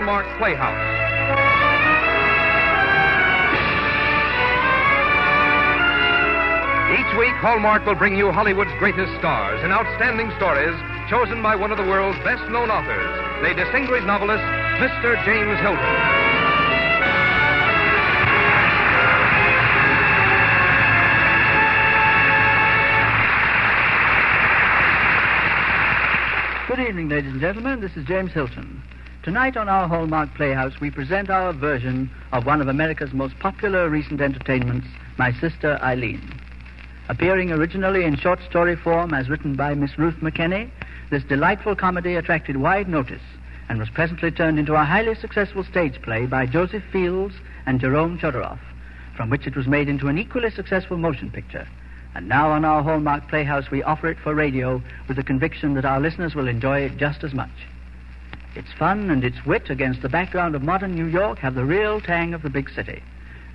Hallmark Playhouse. Each week, Hallmark will bring you Hollywood's greatest stars in outstanding stories chosen by one of the world's best-known authors, the distinguished novelist, Mr. James Hilton. Good evening, ladies and gentlemen. This is James Hilton. Tonight on our Hallmark Playhouse, we present our version of one of America's most popular recent entertainments, My Sister Eileen. Appearing originally in short story form as written by Miss Ruth McKenney, this delightful comedy attracted wide notice and was presently turned into a highly successful stage play by Joseph Fields and Jerome Chodoroff, from which it was made into an equally successful motion picture. And now on our Hallmark Playhouse, we offer it for radio with the conviction that our listeners will enjoy it just as much. Its fun and its wit against the background of modern New York have the real tang of the big city.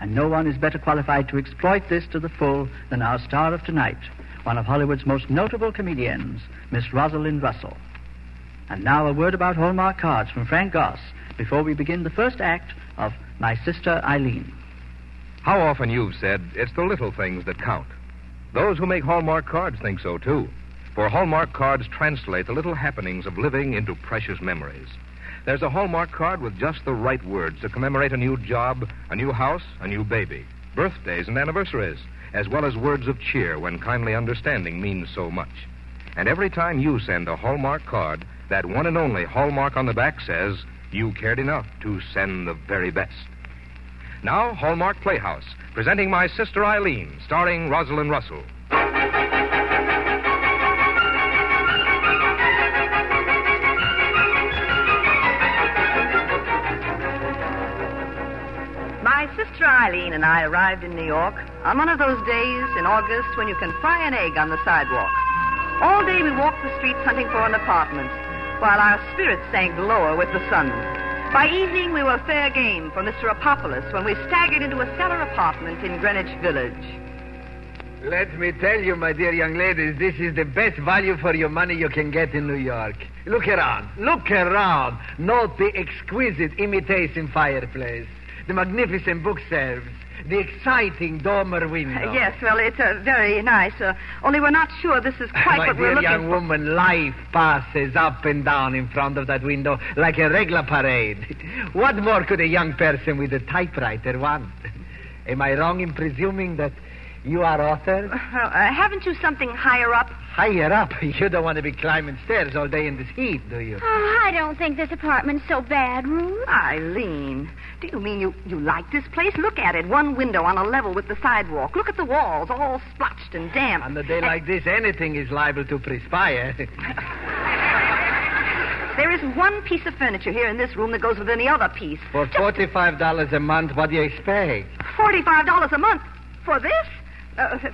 And no one is better qualified to exploit this to the full than our star of tonight, one of Hollywood's most notable comedians, Miss Rosalind Russell. And now a word about Hallmark cards from Frank Goss before we begin the first act of My Sister Eileen. How often you've said it's the little things that count. Those who make Hallmark cards think so, too. For Hallmark cards translate the little happenings of living into precious memories. There's a Hallmark card with just the right words to commemorate a new job, a new house, a new baby, birthdays and anniversaries, as well as words of cheer when kindly understanding means so much. And every time you send a Hallmark card, that one and only Hallmark on the back says you cared enough to send the very best. Now, Hallmark Playhouse, presenting My Sister Eileen, starring Rosalind Russell. My sister Eileen and I arrived in New York on one of those days in August when you can fry an egg on the sidewalk. All day we walked the streets hunting for an apartment, while our spirits sank lower with the sun. By evening, we were fair game for Mr. Apopoulos when we staggered into a cellar apartment in Greenwich Village. Let me tell you, my dear young ladies, this is the best value for your money you can get in New York. Look around. Look around. Note the exquisite imitation fireplace, the magnificent bookshelves, the exciting dormer window. Yes, well, it's very nice. Only we're not sure this is quite what we're looking for. My dear young woman, life passes up and down in front of that window like a regular parade. What more could a young person with a typewriter want? Am I wrong in presuming that you are author? Haven't you something higher up? Higher up? You don't want to be climbing stairs all day in this heat, do you? Oh, I don't think this apartment's so bad, Ruth. Eileen, do you mean you like this place? Look at it. One window on a level with the sidewalk. Look at the walls, all splotched and damp. On a day like this, anything is liable to perspire. There isn't one piece of furniture here in this room that goes with any other piece. For $45 a month, what do you expect? $45 a month? For this?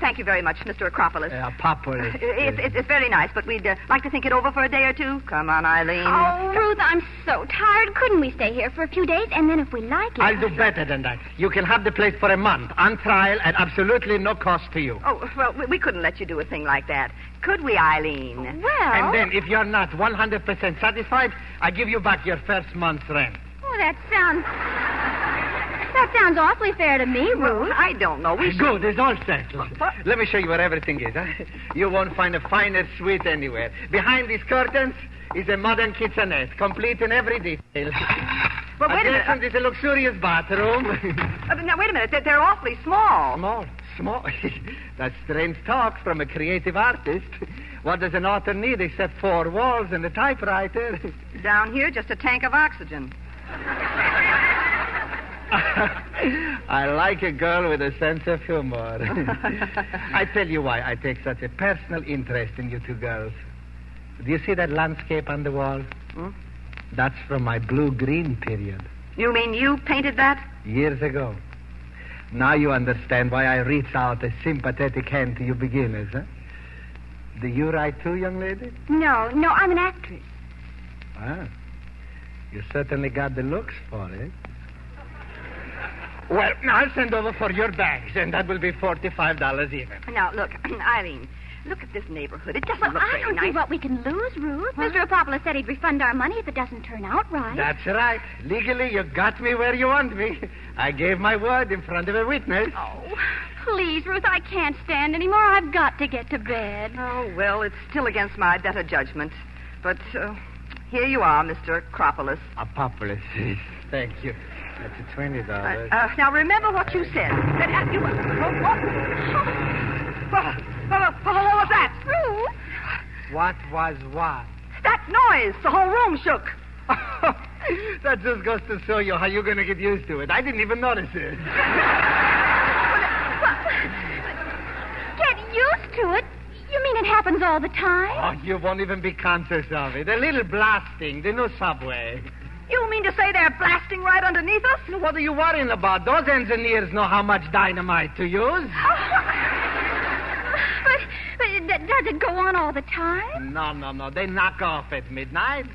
Thank you very much, Mr. Acropolis. Acropolis. It's very nice, but we'd like to think it over for a day or two. Come on, Eileen. Oh, Ruth, I'm so tired. Couldn't we stay here for a few days, and then if we like it... I'll do better than that. You can have the place for a month, on trial, at absolutely no cost to you. Oh, well, we couldn't let you do a thing like that. Could we, Eileen? Well... And then, if you're not 100% satisfied, I give you back your first month's rent. Oh, that sounds awfully fair to me, Ruth. Well, I don't know. Good, it's all settled. Let me show you where everything is. Huh? You won't find a finer suite anywhere. Behind these curtains is a modern kitchenette, complete in every detail. But wait a minute. Adjacent is a luxurious bathroom. Now, wait a minute. They're awfully small. Small? That's strange talk from a creative artist. What does an author need except 4 walls and a typewriter? Down here, just a tank of oxygen. I like a girl with a sense of humor. I tell you why I take such a personal interest in you two girls. Do you see that landscape on the wall? Hmm? That's from my blue-green period. You mean you painted that? Years ago. Now you understand why I reach out a sympathetic hand to you beginners, huh? Do you write too, young lady? No, I'm an actress. Ah. You certainly got the looks for it. Well, I'll send over for your bags, and that will be $45 even. Now, look, Eileen, Look at this neighborhood. It doesn't Well, look I very don't nice. see what we can lose, Ruth. Mr. Apopoulos said he'd refund our money if it doesn't turn out right. That's right. Legally, you got me where you want me. I gave my word in front of a witness. Oh, please, Ruth, I can't stand anymore. I've got to get to bed. Oh, well, it's still against my better judgment. But here you are, Mr. Acropolis. Apopoulos. Thank you. That's a $20. Now, remember what you said. What was that? Ruth? What was what? That noise. The whole room shook. That just goes to show you how you're going to get used to it. I didn't even notice it. Get used to it? You mean it happens all the time? Oh, you won't even be conscious of it. A little blasting, the new subway. You mean to say they're blasting right underneath us? What are you worrying about? Those engineers know how much dynamite to use. But does it go on all the time? No. They knock off at midnight.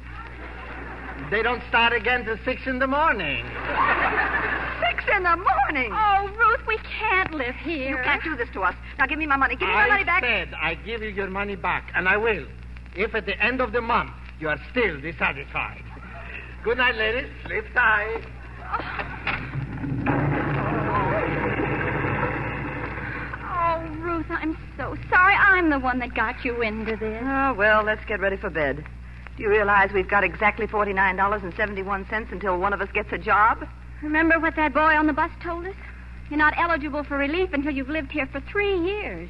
They don't start again till 6 in the morning. 6 in the morning? Oh, Ruth, we can't live here. You can't do this to us. Now, give me my money. Give me my money back. I said I give you your money back, and I will. If at the end of the month you are still dissatisfied. Good night, ladies. Sleep tight. Oh, Ruth, I'm so sorry. I'm the one that got you into this. Oh, well, let's get ready for bed. Do you realize we've got exactly $49.71 until one of us gets a job? Remember what that boy on the bus told us? You're not eligible for relief until you've lived here for 3 years.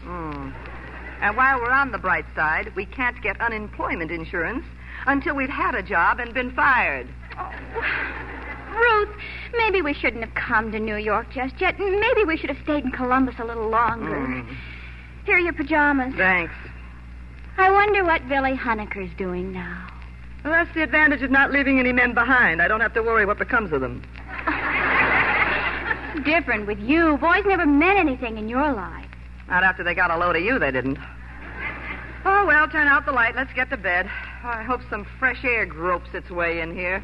And while we're on the bright side, we can't get unemployment insurance until we've had a job and been fired. Oh. Ruth, maybe we shouldn't have come to New York just yet. Maybe we should have stayed in Columbus a little longer. Here are your pajamas. Thanks. I wonder what Billy Honecker's doing now. Well, that's the advantage of not leaving any men behind. I don't have to worry what becomes of them. Different with you. Boys never meant anything in your life. Not after they got a load of you, they didn't. Oh, well, turn out the light. Let's get to bed. I hope some fresh air gropes its way in here.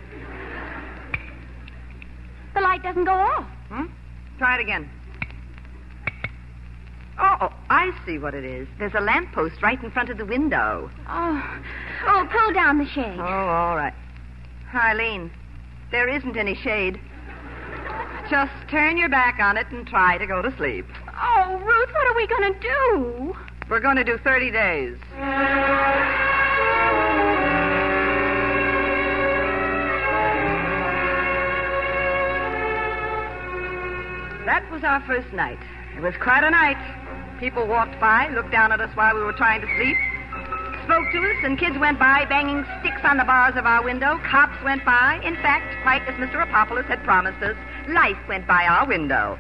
The light doesn't go off. Try it again. Oh, I see what it is. There's a lamppost right in front of the window. Oh, pull down the shade. Oh, all right. Eileen, there isn't any shade. Just turn your back on it and try to go to sleep. Oh, Ruth, what are we going to do? We're going to do 30 days. That was our first night. It was quite a night. People walked by, looked down at us while we were trying to sleep, spoke to us, and kids went by banging sticks on the bars of our window. Cops went by. In fact, quite as Mr. Apopoulos had promised us, life went by our window.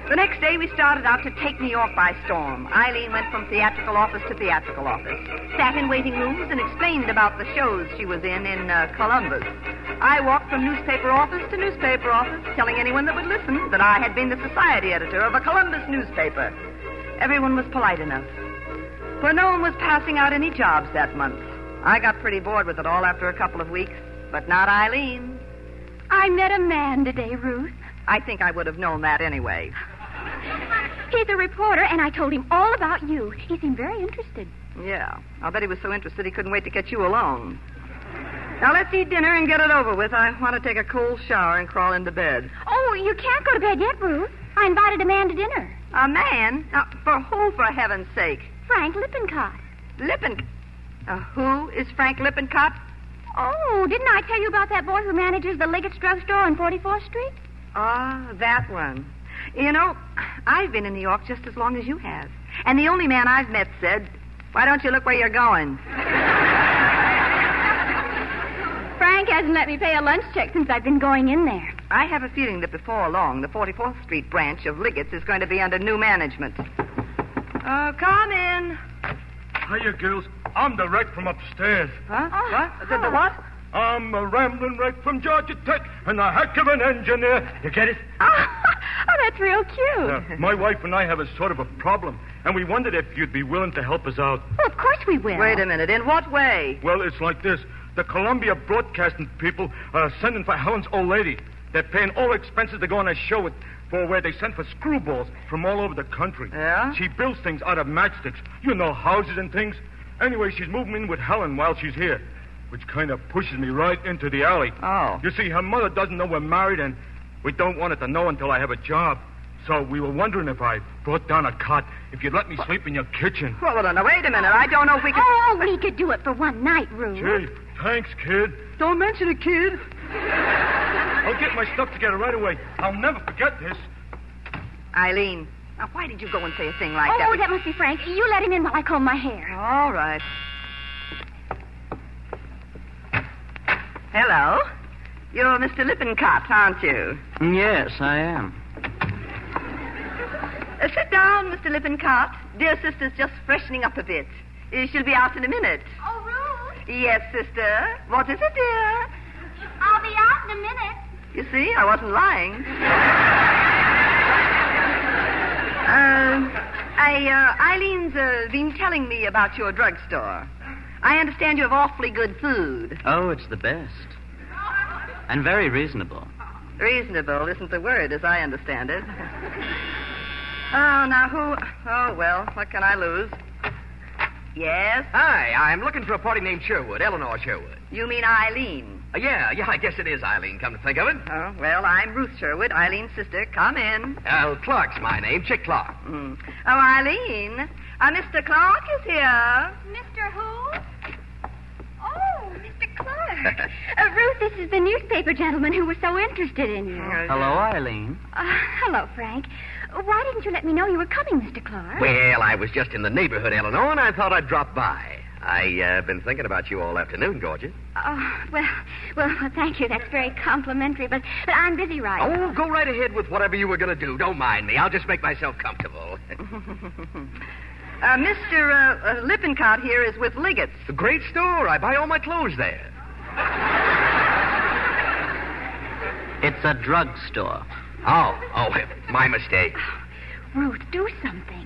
The next day, we started out to take New York by storm. Eileen went from theatrical office to theatrical office, sat in waiting rooms, and explained about the shows she was in Columbus. I walked from newspaper office to newspaper office, telling anyone that would listen that I had been the society editor of a Columbus newspaper. Everyone was polite enough, for no one was passing out any jobs that month. I got pretty bored with it all after a couple of weeks, but not Eileen. I met a man today, Ruth. I think I would have known that anyway. He's a reporter, and I told him all about you. He seemed very interested. Yeah, I'll bet he was so interested he couldn't wait to get you alone. Now, let's eat dinner and get it over with. I want to take a cold shower and crawl into bed. Oh, you can't go to bed yet, Ruth. I invited a man to dinner. A man? Now, for who, for heaven's sake? Frank Lippincott. Who is Frank Lippincott? Oh, didn't I tell you about that boy who manages the Liggett's drugstore on 44th Street? Ah, that one. You know, I've been in New York just as long as you have. And the only man I've met said, "Why don't you look where you're going?" Frank hasn't let me pay a lunch check since I've been going in there. I have a feeling that before long, the 44th Street branch of Liggett's is going to be under new management. Come in. Hiya, girls. I'm the wreck from upstairs. Huh? What? The what? I'm a rambling wreck from Georgia Tech and a heck of an engineer. You get it? Oh, that's real cute. My wife and I have a sort of a problem, and we wondered if you'd be willing to help us out. Well, of course we will. Wait a minute. In what way? Well, it's like this. The Columbia Broadcasting people are sending for Helen's old lady. They're paying all expenses to go on a show for where they send for screwballs from all over the country. Yeah? She builds things out of matchsticks. You know, houses and things. Anyway, she's moving in with Helen while she's here, which kind of pushes me right into the alley. Oh. You see, her mother doesn't know we're married, and we don't want it to know until I have a job. So we were wondering if I brought down a cot, if you'd let me sleep in your kitchen. Well, now, wait a minute. I don't know if we can... Oh, we could do it for one night, Ruth. Gee, thanks, kid. Don't mention it, kid. I'll get my stuff together right away. I'll never forget this. Eileen, now, why did you go and say a thing like that? Oh, that must be Frank. You let him in while I comb my hair. All right. Hello. You're Mr. Lippincott, aren't you? Yes, I am. Sit down, Mr. Lippincott. Dear sister's just freshening up a bit. She'll be out in a minute. Oh, Ruth. Yes, sister. What is it, dear? I'll be out in a minute. You see, I wasn't lying. Eileen's been telling me about your drugstore. I understand you have awfully good food. Oh, it's the best. And very reasonable. Reasonable isn't the word, as I understand it. Oh, now who... Oh, well, what can I lose? Yes? Hi, I'm looking for a party named Sherwood, Eleanor Sherwood. You mean Eileen? Yeah, I guess it is Eileen, come to think of it. Oh, well, I'm Ruth Sherwood, Eileen's sister. Come in. Clark's my name, Chick Clark. Oh, Eileen, Mr. Clark is here. Mr. who? Oh, Mr. Clark. Ruth, this is the newspaper gentleman who was so interested in you. Hello, Eileen. Hello, Frank. Why didn't you let me know you were coming, Mr. Clark? Well, I was just in the neighborhood, Eleanor, and I thought I'd drop by. I've been thinking about you all afternoon, Georgia. Oh, well, thank you. That's very complimentary, but I'm busy right now. Oh, go right ahead with whatever you were going to do. Don't mind me. I'll just make myself comfortable. Mr. Lippincott here is with Liggett's. A great store. I buy all my clothes there. It's a drugstore. Oh, my mistake. Ruth, do something.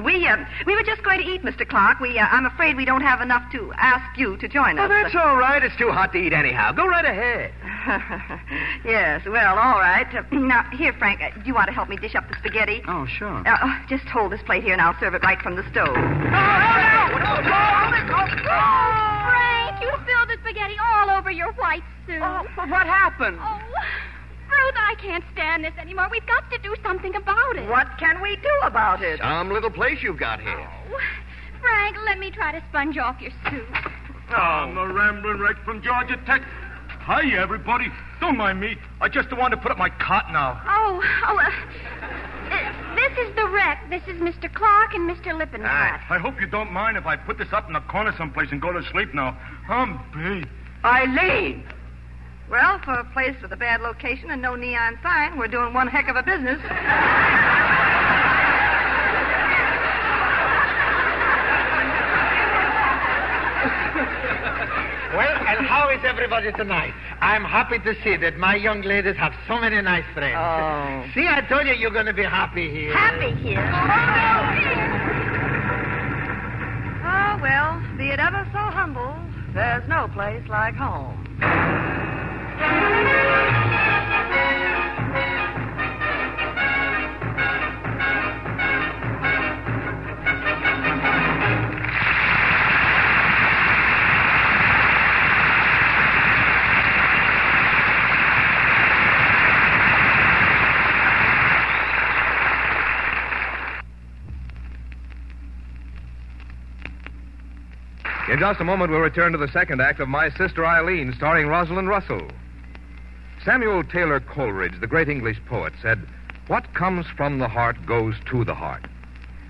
We were just going to eat, Mr. Clark. I'm afraid we don't have enough to ask you to join us. Oh, that's all right. It's too hot to eat anyhow. Go right ahead. Yes, well, all right. Now, here, Frank, do you want to help me dish up the spaghetti? Oh, sure. Just hold this plate here, and I'll serve it right from the stove. Frank, you spilled the spaghetti all over your white suit. Oh, what happened? Oh, Ruth, I can't stand this anymore. We've got to do something about it. What can we do about it? Some little place you've got here. Oh, Frank, let me try to sponge off your suit. I'm a rambling wreck from Georgia Tech. Hi, everybody. Don't mind me. I just want to put up my cot now. This is the wreck. This is Mr. Clark and Mr. Lippincott. I hope you don't mind if I put this up in the corner someplace and go to sleep now. I'm beat. Eileen! Well, for a place with a bad location and no neon sign, we're doing one heck of a business. Well, and how is everybody tonight? I'm happy to see that my young ladies have so many nice friends. Oh. See, I told you you're going to be happy here. Happy here. Oh, well, be it ever so humble, there's no place like home. In just a moment, we'll return to the second act of My Sister Eileen, starring Rosalind Russell. Samuel Taylor Coleridge, the great English poet, said, "What comes from the heart goes to the heart."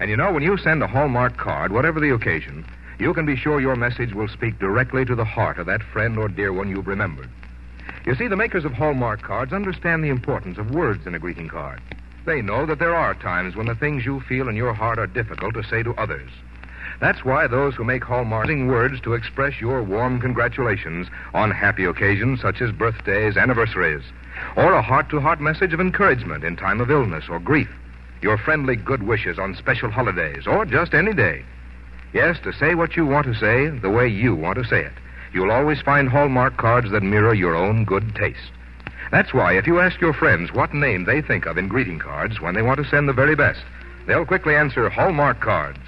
And you know, when you send a Hallmark card, whatever the occasion, you can be sure your message will speak directly to the heart of that friend or dear one you've remembered. You see, the makers of Hallmark cards understand the importance of words in a greeting card. They know that there are times when the things you feel in your heart are difficult to say to others. That's why those who make Hallmark using words to express your warm congratulations on happy occasions such as birthdays, anniversaries, or a heart-to-heart message of encouragement in time of illness or grief, your friendly good wishes on special holidays, or just any day. Yes, to say what you want to say the way you want to say it. You'll always find Hallmark cards that mirror your own good taste. That's why if you ask your friends what name they think of in greeting cards when they want to send the very best, they'll quickly answer Hallmark cards.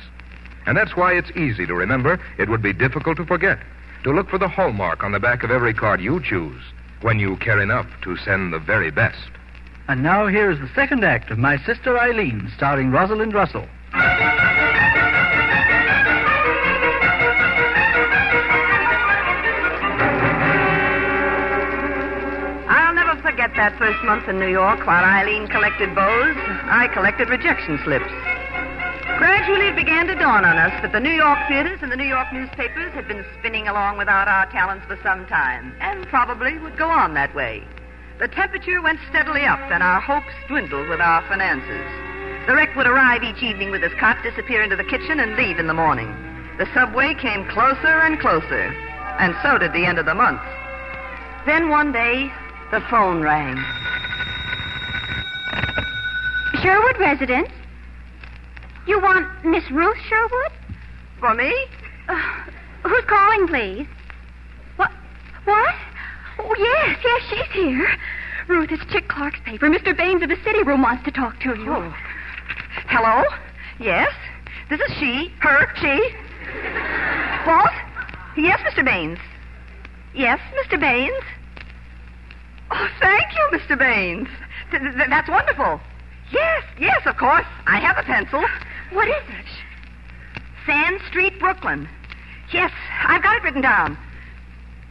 And that's why it's easy to remember. It would be difficult to forget. To look for the hallmark on the back of every card you choose when you care enough to send the very best. And now here is the second act of My Sister Eileen, starring Rosalind Russell. I'll never forget that first month in New York while Eileen collected bows. I collected rejection slips. Gradually, it began to dawn on us that the New York theaters and the New York newspapers had been spinning along without our talents for some time, and probably would go on that way. The temperature went steadily up, and our hopes dwindled with our finances. The wreck would arrive each evening with his cot, disappear into the kitchen, and leave in the morning. The subway came closer and closer, and so did the end of the month. Then one day, the phone rang. Sherwood residence? You want Miss Ruth Sherwood? For me? Who's calling, please? What? Oh, yes, she's here. Ruth, it's Chick Clark's paper. Mr. Baines of the City Room wants to talk to you. Oh. Hello? Yes? This is she. What? Yes, Mr. Baines. Yes, Mr. Baines. Oh, thank you, Mr. Baines. That's wonderful. Yes, of course. I have a pencil. What is it? Sand Street, Brooklyn. Yes, I've got it written down.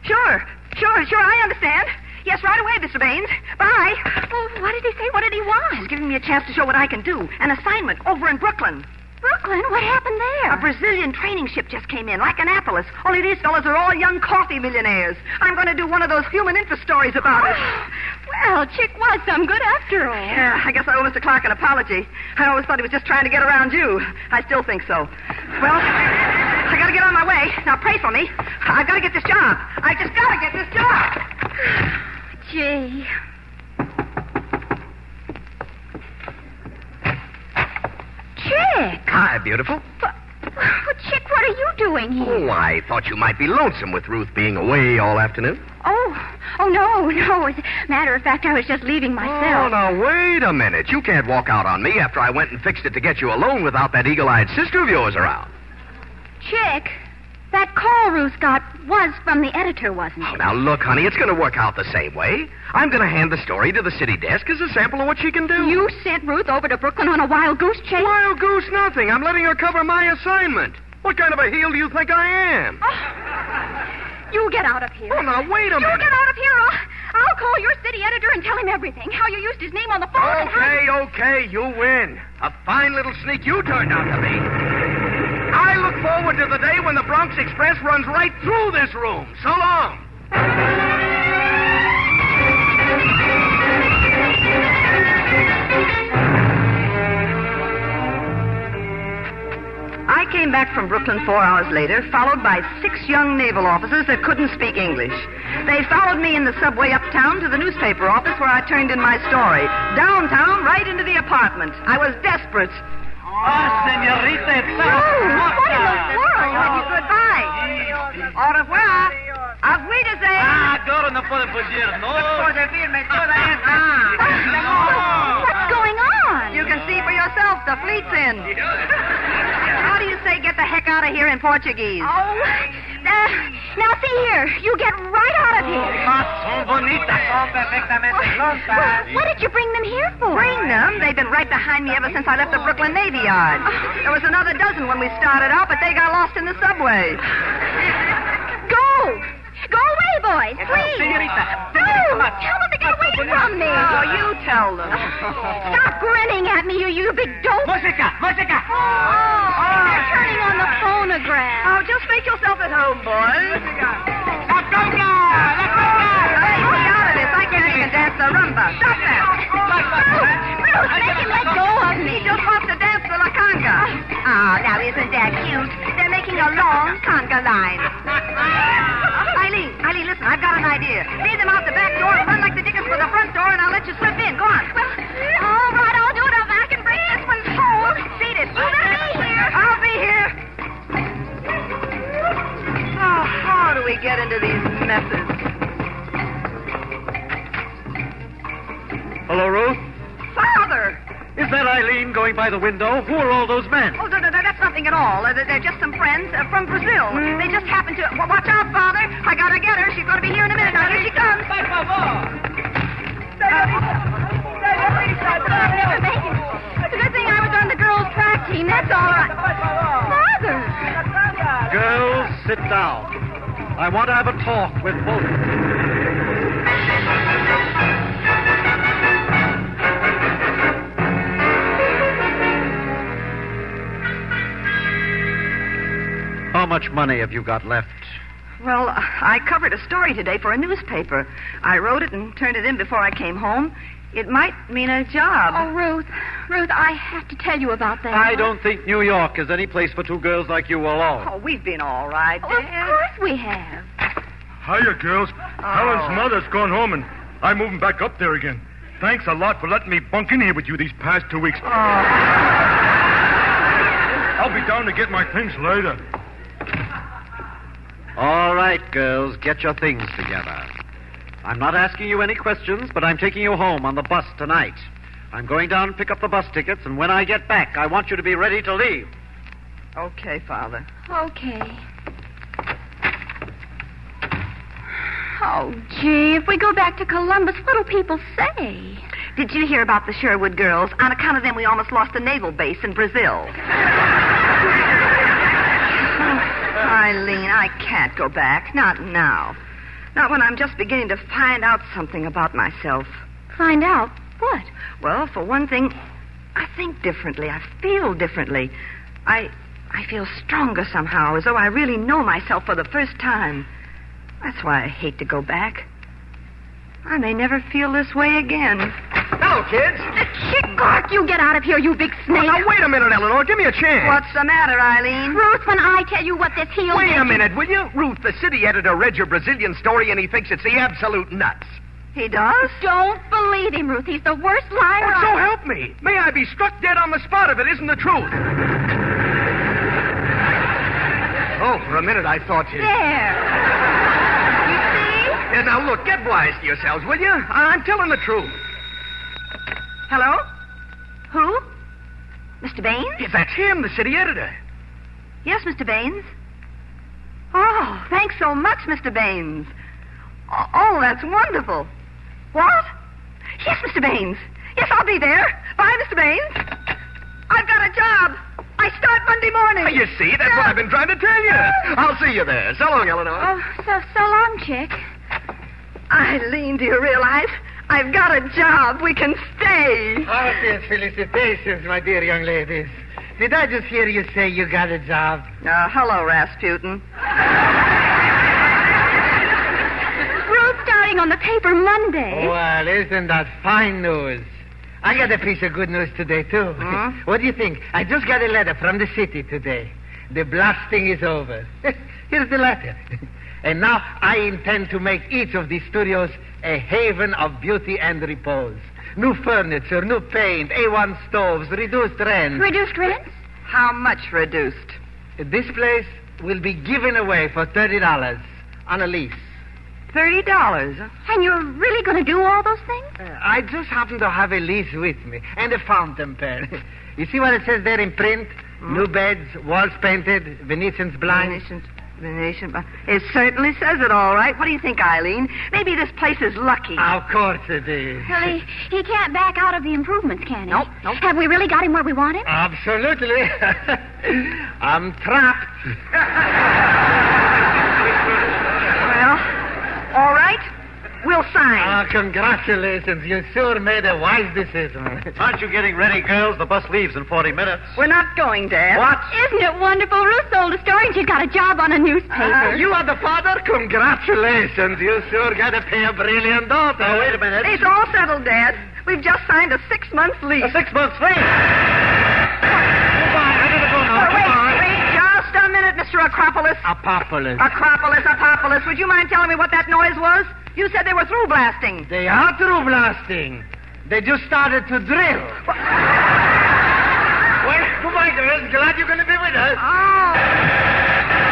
Sure, I understand. Yes, right away, Mr. Baines. Bye. Oh, what did he say? What did he want? He's giving me a chance to show what I can do. An assignment over in Brooklyn. Brooklyn? What happened there? A Brazilian training ship just came in, like Annapolis. Only these fellas are all young coffee millionaires. I'm going to do one of those human interest stories about it. Well, Chick was some good after all. Yeah, I guess I owe Mr. Clark an apology. I always thought he was just trying to get around you. I still think so. Well, I got to get on my way. Now, pray for me. I've got to get this job. I just got to get this job. Gee. Chick! Hi, beautiful. But, Chick, what are you doing here? Oh, I thought you might be lonesome with Ruth being away all afternoon. Oh, no. As a matter of fact, I was just leaving myself. Oh, now, wait a minute. You can't walk out on me after I went and fixed it to get you alone without that eagle-eyed sister of yours around. Chick, that call Ruth got was from the editor, wasn't it? Oh, now, look, honey, it's going to work out the same way. I'm going to hand the story to the city desk as a sample of what she can do. You sent Ruth over to Brooklyn on a wild goose chase? Wild goose nothing. I'm letting her cover my assignment. What kind of a heel do you think I am? Oh, you get out of here. Oh, now, wait a minute. You get out of here. I'll call your city editor and tell him everything. How you used his name on the phone. Okay, you win. A fine little sneak you turned out to be. I look forward to the day when the Bronx Express runs right through this room. So long. I came back from Brooklyn 4 hours later, followed by 6 young naval officers that couldn't speak English. They followed me in the subway uptown to the newspaper office where I turned in my story. Downtown, right into the apartment. I was desperate. Senorita, it's what in the world? Goodbye. Au revoir. Auf Wiedersehen. Agora não podem fugir, What's going on? You can see for yourself. The fleet's in. How do you say get the heck out of here in Portuguese? Oh, now see here. You get right out of here. What did you bring them here for? Bring them? They've been right behind me ever since I left the Brooklyn Navy Yard. There was another dozen when we started out, but they got lost in the subway. Go away, boys, please. Senorita. No, tell them to get away from me. Oh, you tell them. Stop grinning at me, you big dope. Música. They're turning on the phonograph. Oh, just make yourself at home, boys. La conga! Hey, stay out of this. I can't even dance the rumba. Stop that. Bruce, make him let go of me. He just wants to dance the la conga. Oh, now isn't that cute? They're making a long conga line. Eileen, listen, I've got an idea. Lead them out the back door and run like the dickens for the front door, and I'll let you slip in. Go on. Well, all right, I'll do it if I can break this one's hold. Beat it. You'll be here. I'll be here. Oh, how do we get into these messes? Hello, Ruth? Father! Is that Eileen going by the window? Who are all those men? Oh, no, that's nothing at all. They're just some friends from Brazil. They just happened to... Well, watch out, Father. I gotta get her. She's gonna be here in a minute. Now, here she comes. Good thing I was on the girls' track team. That's all right. Father! Girls, sit down. I want to have a talk with both of you. How much money have you got left? Well, I covered a story today for a newspaper. I wrote it and turned it in before I came home. It might mean a job. Oh, Ruth, I have to tell you about that. I don't think New York is any place for two girls like you alone. Oh, we've been all right, Oh, Dad. of course we have. Hiya, girls. Helen's mother's gone home, and I'm moving back up there again. Thanks a lot for letting me bunk in here with you these past 2 weeks. I'll be down to get my things later. All right, girls, get your things together. I'm not asking you any questions, but I'm taking you home on the bus tonight. I'm going down and pick up the bus tickets, and when I get back, I want you to be ready to leave. Okay, Father. Okay. Oh, gee, if we go back to Columbus, what'll people say? Did you hear about the Sherwood girls? On account of them, we almost lost the naval base in Brazil. Eileen, I can't go back. Not now. Not when I'm just beginning to find out something about myself. Find out what? Well, for one thing, I think differently. I feel differently. I feel stronger somehow, as though I really know myself for the first time. That's why I hate to go back. I may never feel this way again. Hello, kids. Chick Clark, you get out of here, you big snake. Now, wait a minute, Eleanor. Give me a chance. What's the matter, Eileen? Ruth, when I tell you what this heel... Wait a minute, will you? Ruth, the city editor read your Brazilian story, and he thinks it's the absolute nuts. He does? Don't believe him, Ruth. He's the worst liar Well, so help me. May I be struck dead on the spot if it isn't the truth. Oh, for a minute I thought you... There. You see? Yeah, now, look, get wise to yourselves, will you? I'm telling the truth. Hello? Who? Mr. Baines? Yeah, that's him, the city editor. Yes, Mr. Baines. Oh, thanks so much, Mr. Baines. Oh, that's wonderful. What? Yes, Mr. Baines. Yes, I'll be there. Bye, Mr. Baines. I've got a job. I start Monday morning. You see, that's what I've been trying to tell you. I'll see you there. So long, Eleanor. Oh, so long, Chick. Eileen, do you realize? I've got a job. We can stay. Heartiest felicitations, my dear young ladies. Did I just hear you say you got a job? Hello, Rasputin. Ruth starting on the paper Monday. Well, isn't that fine news? I got a piece of good news today, too. Huh? What do you think? I just got a letter from the city today. The blasting is over. Here's the letter. And now I intend to make each of these studios a haven of beauty and repose. New furniture, new paint, A1 stoves, reduced rent. Reduced rents? How much reduced? This place will be given away for $30 on a lease. $30? And you're really going to do all those things? I just happen to have a lease with me and a fountain pen. You see what it says there in print? New beds, walls painted, Venetians blinds. Venetian. It certainly says it all right. What do you think, Eileen? Maybe this place is lucky. Of course it is. Well, he can't back out of the improvements, can he? Nope. Have we really got him where we want him? Absolutely. I'm trapped. Well, all right. We'll sign. Congratulations. You sure made a wise decision. Aren't you getting ready, girls? The bus leaves in 40 minutes. We're not going, Dad. What? Isn't it wonderful? Ruth sold a story and she's got a job on a newspaper. You are the father? Congratulations. You sure got to pay a brilliant daughter. Now, wait a minute. It's all settled, Dad. We've just signed a 6-month lease. A 6-month lease. Goodbye. I gotta go now. Wait, Goodbye. just a minute, Mr. Acropolis. Apopolis. Acropolis. Would you mind telling me what that noise was? You said they were through blasting. They are through blasting. They just started to drill. Well, goodbye, girls. Glad you're going to be with us. Oh.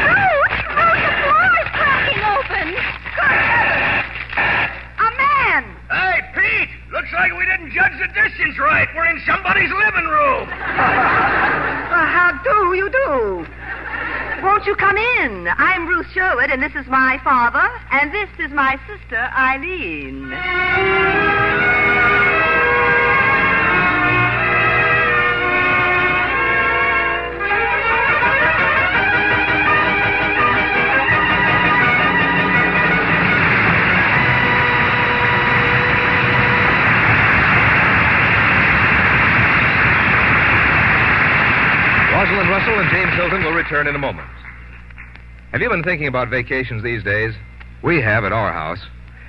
Ruth, the floor is cracking open. you come in? I'm Ruth Sherwood, and this is my father, and this is my sister, Eileen. Rosalind Russell and James Hilton will return in a moment. Have you been thinking about vacations these days? We have at our house.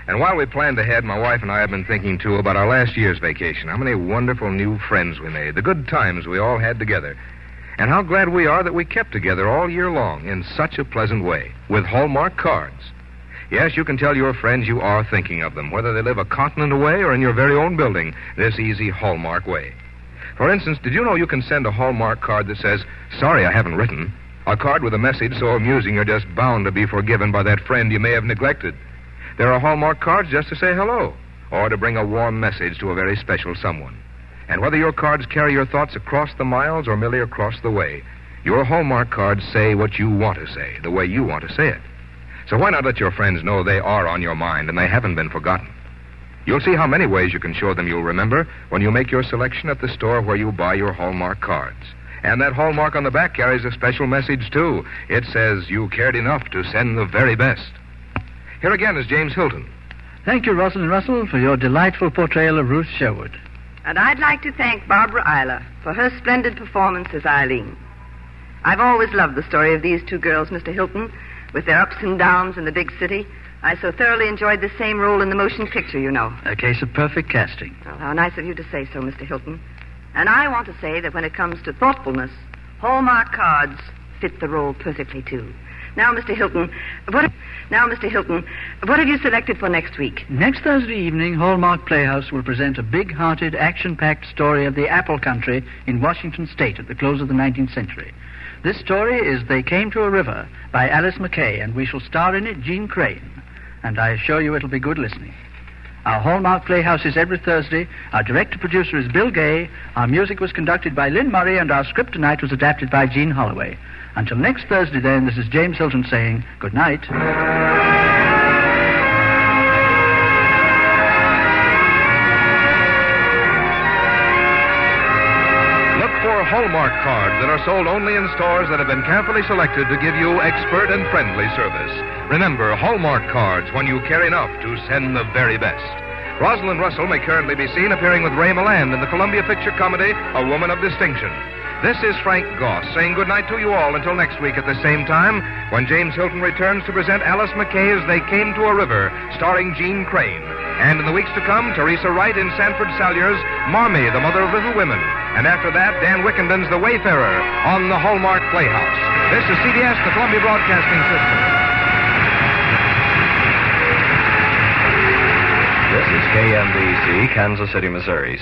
And while we planned ahead, my wife and I have been thinking, too, about our last year's vacation. How many wonderful new friends we made, the good times we all had together. And how glad we are that we kept together all year long in such a pleasant way, with Hallmark cards. Yes, you can tell your friends you are thinking of them, whether they live a continent away or in your very own building, this easy Hallmark way. For instance, did you know you can send a Hallmark card that says, "Sorry, I haven't written"? A card with a message so amusing you're just bound to be forgiven by that friend you may have neglected. There are Hallmark cards just to say hello, or to bring a warm message to a very special someone. And whether your cards carry your thoughts across the miles or merely across the way, your Hallmark cards say what you want to say, the way you want to say it. So why not let your friends know they are on your mind and they haven't been forgotten? You'll see how many ways you can show them you'll remember when you make your selection at the store where you buy your Hallmark cards. And that Hallmark on the back carries a special message, too. It says you cared enough to send the very best. Here again is James Hilton. Thank you, Rosalind Russell, for your delightful portrayal of Ruth Sherwood. And I'd like to thank Barbara Eiler for her splendid performance as Eileen. I've always loved the story of these two girls, Mr. Hilton, with their ups and downs in the big city. I so thoroughly enjoyed the same role in the motion picture, you know. A case of perfect casting. Well, how nice of you to say so, Mr. Hilton. And I want to say that when it comes to thoughtfulness, Hallmark cards fit the role perfectly, too. Now, Mr. Hilton, what have you selected for next week? Next Thursday evening, Hallmark Playhouse will present a big-hearted, action-packed story of the apple country in Washington State at the close of the 19th century. This story is They Came to a River by Alice McKay, and we shall star in it Jean Crane. And I assure you it'll be good listening. Our Hallmark Playhouse is every Thursday. Our director-producer is Bill Gay. Our music was conducted by Lynn Murray, and our script tonight was adapted by Jean Holloway. Until next Thursday, then, this is James Hilton saying good night. Look for Hallmark cards that are sold only in stores that have been carefully selected to give you expert and friendly service. Remember, Hallmark cards when you care enough to send the very best. Rosalind Russell may currently be seen appearing with Ray Milland in the Columbia picture comedy A Woman of Distinction. This is Frank Goss saying goodnight to you all until next week at the same time when James Hilton returns to present Alice McKay's They Came to a River, starring Jean Crane. And in the weeks to come, Teresa Wright in Sanford Salyer's Marmee, the Mother of Little Women. And after that, Dan Wickenden's The Wayfarer on the Hallmark Playhouse. This is CBS, the Columbia Broadcasting System. This is KMBC, Kansas City, Missouri.